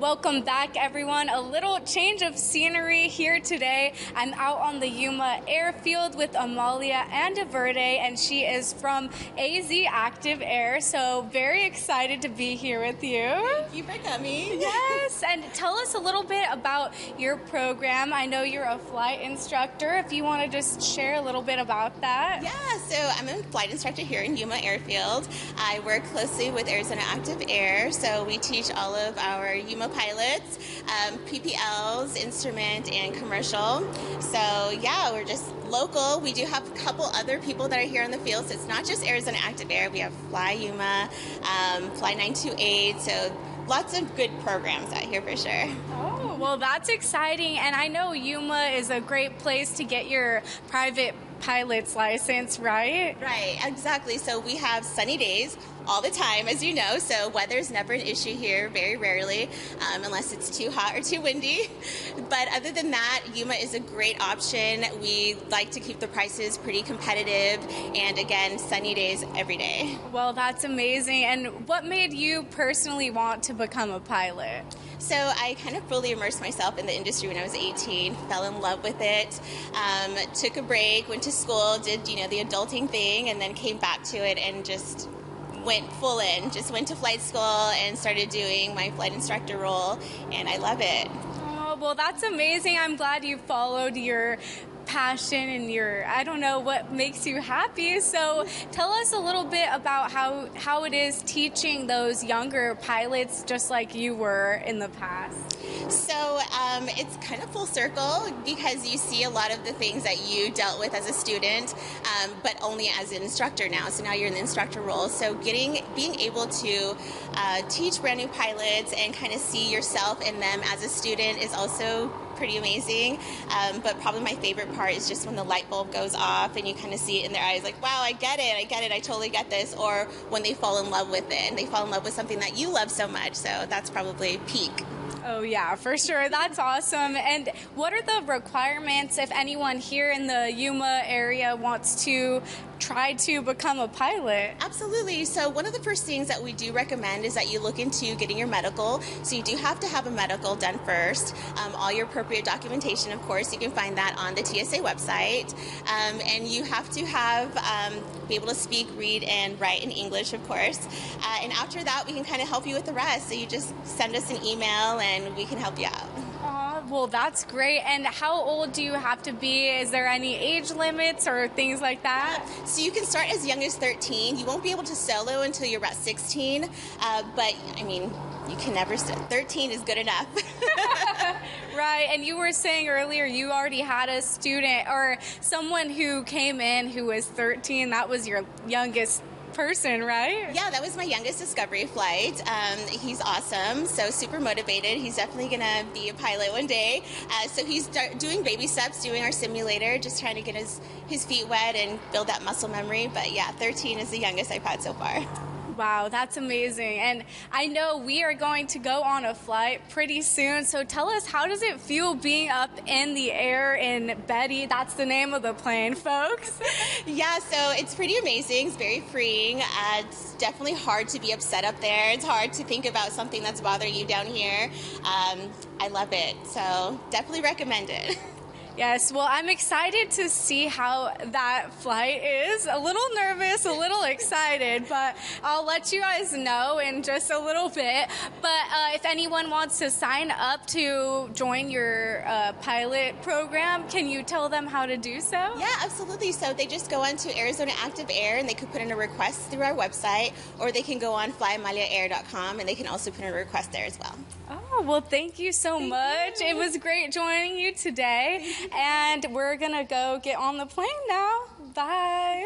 Welcome back, everyone. A little change of scenery here today. I'm out on the Yuma airfield with Amalia Andeverde, and she is from AZ Active Air. So very excited to be here with you. Thank you for coming. Yes, and tell us a little bit about your program. I know you're a flight instructor. If you want to just share a little bit about that. Yeah, so I'm a flight instructor here in Yuma Airfield. I work closely with Arizona Active Air, so we teach all of our Yuma pilots, PPLs, instrument, and commercial. So yeah, we're just local. We do have a couple other people that are here in the field, so it's not just Arizona Active Air. We have Fly Yuma, Fly 928, so lots of good programs out here for sure. Oh, well, that's exciting. And I know Yuma is a great place to get your private pilot's license, right? Right, exactly. So we have sunny days all the time, as you know, so weather's never an issue here, very rarely, unless it's too hot or too windy. But other than that, Yuma is a great option. We like to keep the prices pretty competitive, and again, sunny days every day. Well, that's amazing. And what made you personally want to become a pilot? So I kind of fully immersed myself in the industry when I was 18, fell in love with it, took a break, went to school, did, the adulting thing, and then came back to it and just went full in, just went to flight school and started doing my flight instructor role, and I love it. Oh, well, that's amazing. I'm glad you followed your passion and I don't know what makes you happy. So tell us a little bit about how it is teaching those younger pilots just like you were in the past. So it's kind of full circle because you see a lot of the things that you dealt with as a student, but only as an instructor now. So now you're in the instructor role. So being able to teach brand new pilots and kind of see yourself in them as a student is also pretty amazing. But probably my favorite part is just when the light bulb goes off and you kind of see it in their eyes like, wow, I get it, I totally get this. Or when they fall in love with it and they fall in love with something that you love so much. So that's probably peak. Oh, yeah, for sure. That's awesome. And what are the requirements if anyone here in the Yuma area wants to try to become a pilot? Absolutely. So one of the first things that we do recommend is that you look into getting your medical. So you do have to have a medical done first. All your appropriate documentation, of course, you can find that on the TSA website. And you have to be able to speak, read, and write in English, of course. And after that, we can kind of help you with the rest. So you just send us an email and we can help you out. Well, that's great. And how old do you have to be? Is there any age limits or things like that? So you can start as young as 13. You won't be able to solo until you're about 16. But, I mean, you can never start. 13 is good enough. Right. And you were saying earlier you already had a student or someone who came in who was 13. That was your youngest person, right? Yeah, that was my youngest Discovery flight. He's awesome, so super motivated. He's definitely gonna be a pilot one day. So he's doing baby steps, doing our simulator, just trying to get his feet wet and build that muscle memory. But yeah, 13 is the youngest I've had so far. Wow, that's amazing. And I know we are going to go on a flight pretty soon. So tell us, how does it feel being up in the air in Betty? That's the name of the plane, folks. Yeah, so it's pretty amazing. It's very freeing. It's definitely hard to be upset up there. It's hard to think about something that's bothering you down here. I love it. So definitely recommend it. Yes, well, I'm excited to see how that flight is. A little nervous, a little excited, but I'll let you guys know in just a little bit. But if anyone wants to sign up to join your pilot program, can you tell them how to do so? Yeah, absolutely. So they just go on to Arizona Active Air and they could put in a request through our website, or they can go on flyamaliaair.com and they can also put in a request there as well. Oh, well, thank you so much. It was great joining you today. And we're going to go get on the plane now. Bye.